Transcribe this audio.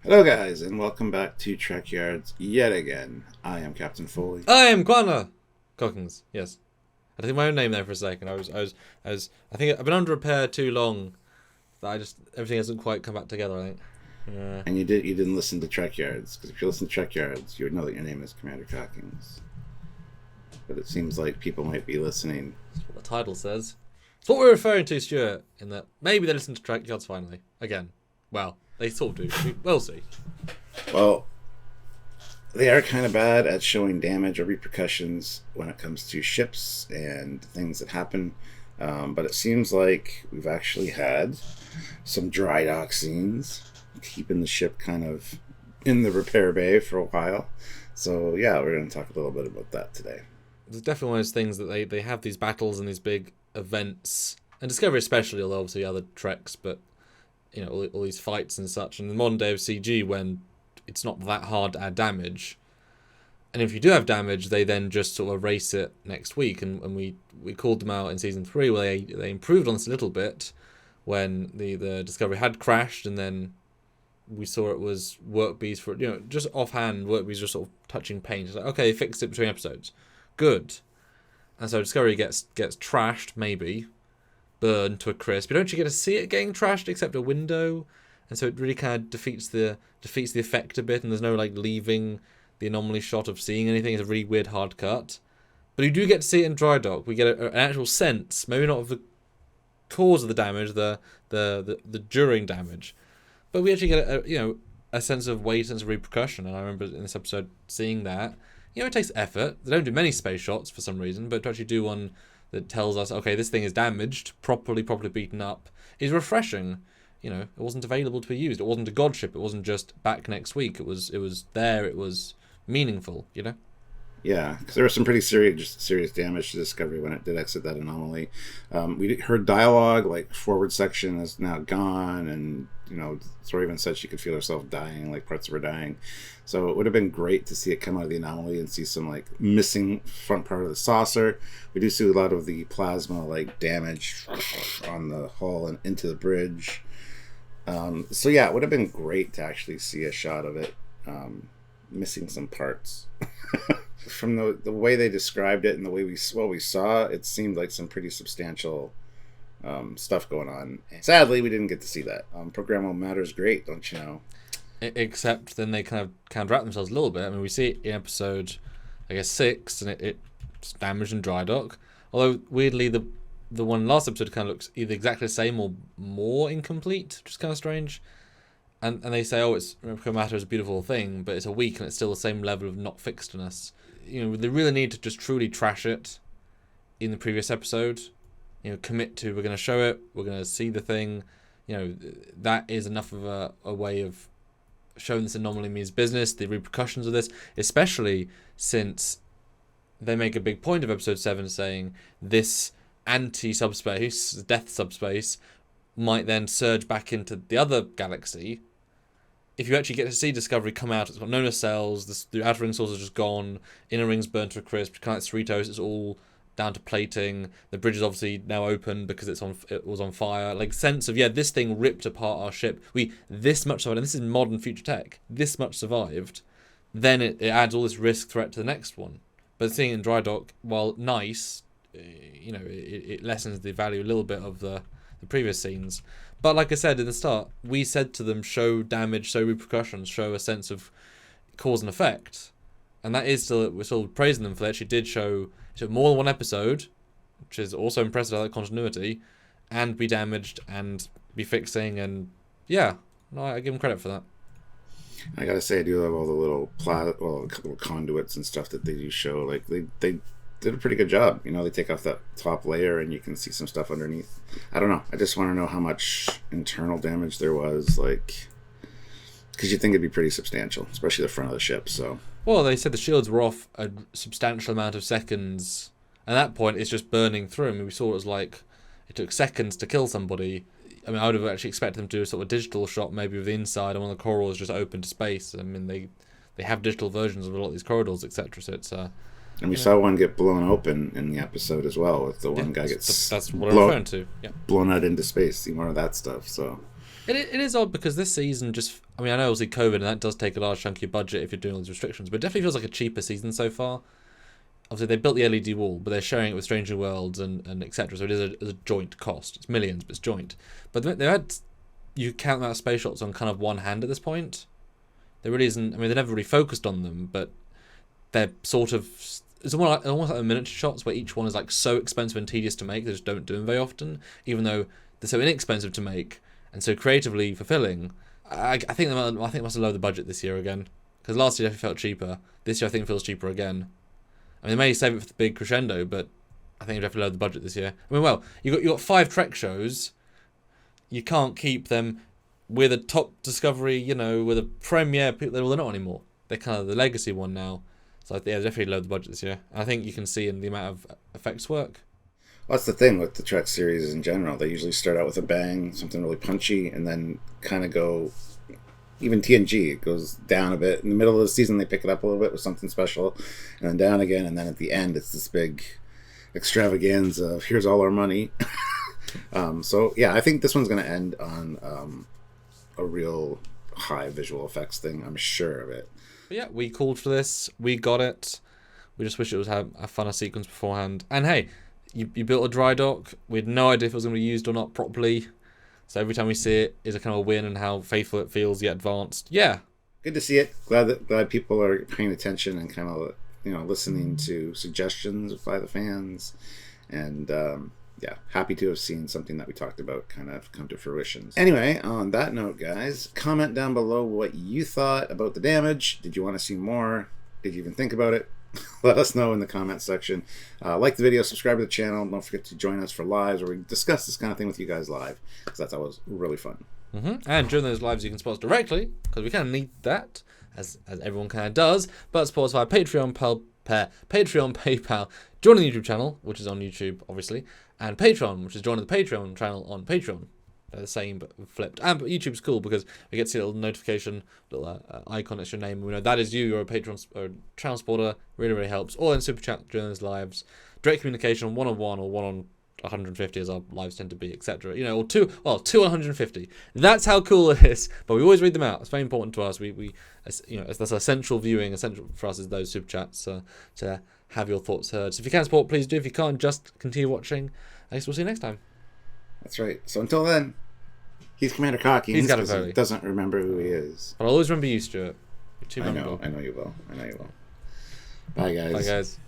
Hello guys, and welcome back to Trekyards yet again. I am Captain Foley. I am Guana Cockings. Yes, I think my own name there for a second. I think I've been under repair too long that everything hasn't quite come back together. I think. Yeah. And you didn't listen to Trekyards, because if you listen to Trekyards, you would know that your name is Commander Cockings. But it seems like people might be listening. That's what the title says. It's what we're referring to, Stuart, in that maybe they listen to Trekyards finally. Again. Well, they sort of do. We'll see. Well, they are kind of bad at showing damage or repercussions when it comes to ships and things that happen. But it seems like we've actually had some dry dock scenes, keeping the ship kind of in the repair bay for a while. So yeah, we're going to talk a little bit about that today. It's definitely one of those things that they have these battles and these big events, and Discovery especially, although obviously other treks, but you know, all these fights and such. And the modern day of CG, when it's not that hard to add damage, and if you do have damage, they then just sort of erase it next week. And we called them out in season 3 where they improved on this a little bit when the Discovery had crashed, and then we saw it was work bees for, you know, just offhand work bees just sort of touching paint. It's like, okay, they fixed it between episodes, good. And so Discovery gets trashed, maybe burned to a crisp. You don't actually get to see it getting trashed except a window, and so it really kind of defeats the effect a bit. And there's no like leaving the anomaly shot of seeing anything. It's a really weird hard cut, but you do get to see it in dry dock. We get an actual sense, maybe not of the cause of the damage, the during damage, but we actually get a sense of weight, sense of repercussion. And I remember in this episode seeing that. You know, it takes effort. They don't do many space shots for some reason, but to actually do one that tells us, okay, this thing is damaged, properly beaten up, is refreshing. You know, it wasn't available to be used. It wasn't a god ship. It wasn't just back next week. It was there. It was meaningful, you know? Yeah, because there was some pretty serious damage to Discovery when it did exit that anomaly. We heard dialogue, like forward section is now gone, and you know, Zora even said she could feel herself dying, like parts of her dying. So it would have been great to see it come out of the anomaly and see some like missing front part of the saucer. We do see a lot of the plasma like damage on the hull and into the bridge. So yeah, it would have been great to actually see a shot of it missing some parts. From the way they described it and the way we saw, it seemed like some pretty substantial stuff going on. Sadly, we didn't get to see that. Programmable matter's great, don't you know? Except then they kind of counteract themselves a little bit. I mean, we see it in episode, I guess, 6, and it's damaged in dry dock. Although, weirdly, the one last episode kind of looks either exactly the same or more incomplete, which is kind of strange. And they say, oh, Programmable matter is a beautiful thing, but it's a week and it's still the same level of not fixedness. You know, they really need to just truly trash it in the previous episode. You know, commit to, we're going to show it, we're going to see the thing. You know, that is enough of a way of showing this anomaly means business, the repercussions of this, especially since they make a big point of episode 7 saying this anti-subspace, death subspace, might then surge back into the other galaxy. If you actually get to see Discovery come out, it's got no nacelles, the outer ring source is just gone, inner ring's burnt to a crisp, kind of like Cerritos, it's all down to plating, the bridge is obviously now open because it was on fire. Like, sense of, yeah, this thing ripped apart our ship. This much survived, and this is modern future tech, this much survived, then it adds all this risk threat to the next one. But seeing it in dry dock, while nice, you know, it lessens the value a little bit of the previous scenes. But like I said in the start, we said to them, show damage, show repercussions, show a sense of cause and effect. And that is still, we're still praising them for they actually did show more than one episode, which is also impressive, that continuity, and be damaged and be fixing, and yeah, no, I give them credit for that. I gotta say, I do love all the little a couple of conduits and stuff that they do show. Like they did a pretty good job. You know, they take off that top layer and you can see some stuff underneath. I don't know. I just want to know how much internal damage there was, like, because you think it'd be pretty substantial, especially the front of the ship. So, well, they said the shields were off a substantial amount of seconds. At that point, it's just burning through. I mean, we saw it was like it took seconds to kill somebody. I mean, I would have actually expected them to do a sort of digital shot, maybe with the inside, and one of the corridors just open to space. I mean, they have digital versions of a lot of these corridors, etc. So it's and we saw one get blown open in the episode as well. With the one guy gets that's what I'm referring to. Yeah, blown out into space. See more of that stuff. So It is odd because this season just... I mean, I know obviously COVID, and that does take a large chunk of your budget if you're doing all these restrictions, but it definitely feels like a cheaper season so far. Obviously, they built the LED wall, but they're sharing it with Stranger Worlds and etc. So it is a joint cost. It's millions, but it's joint. But they had... You count out space shots on kind of one hand at this point. There really isn't... I mean, they never really focused on them, but they're sort of... It's almost like the miniature shots where each one is like so expensive and tedious to make, they just don't do them very often, even though they're so inexpensive to make and so creatively fulfilling. I think they must have lowered the budget this year again, because last year it felt cheaper. This year I think it feels cheaper again. I mean, they may save it for the big crescendo, but I think they've definitely lowered the budget this year. I mean, well, you got 5 Trek shows. You can't keep them with a top Discovery, you know, with a premiere. They're not anymore. They're kind of the legacy one now. So yeah, definitely lowered the budget this year. And I think you can see in the amount of effects work. Well, that's the thing with the Trek series in general. They usually start out with a bang, something really punchy, and then kind of go... Even TNG, it goes down a bit. In the middle of the season, they pick it up a little bit with something special, and then down again, and then at the end, it's this big extravaganza of here's all our money. So, yeah, I think this one's going to end on a real high visual effects thing. I'm sure of it. But yeah, we called for this. We got it. We just wish it was a funner sequence beforehand. And hey, you built a dry dock. We had no idea if it was going to be used or not properly. So every time we see it is a kind of a win, and how faithful it feels yet advanced. Yeah. Good to see it. Glad people are paying attention and kind of, you know, listening to suggestions by the fans. And yeah, happy to have seen something that we talked about kind of come to fruition. Anyway, on that note, guys, comment down below what you thought about the damage. Did you want to see more? Did you even think about it? Let us know in the comment section. Like the video, subscribe to the channel. Don't forget to join us for lives where we discuss this kind of thing with you guys live, because that's always really fun. And during those lives, you can support us directly, because we kind of need that, as everyone kind of does. But support us via Patreon, PayPal, joining the YouTube channel, which is on YouTube, obviously, and Patreon, which is joining the Patreon channel on Patreon. They're the same but flipped. And YouTube's cool because we get to see a little notification, little icon next to your name. We know that is you. You're a Patreon or channel supporter. Really, really helps. Or in Super Chat during those lives. Direct communication, 1-on-1 or 1-on-150 as our lives tend to be, etc. You know, or 2 on 150. That's how cool it is. But we always read them out. It's very important to us. We you know, that's essential viewing. Essential for us is those Super Chats to have your thoughts heard. So if you can support, please do. If you can't, just continue watching. I guess we'll see you next time. That's right. So until then, he's Commander Cocky. He's got a Foley. He doesn't remember who he is. But I'll always remember you, Stuart. You're too memorable. I know you will. Bye, guys. Bye, guys.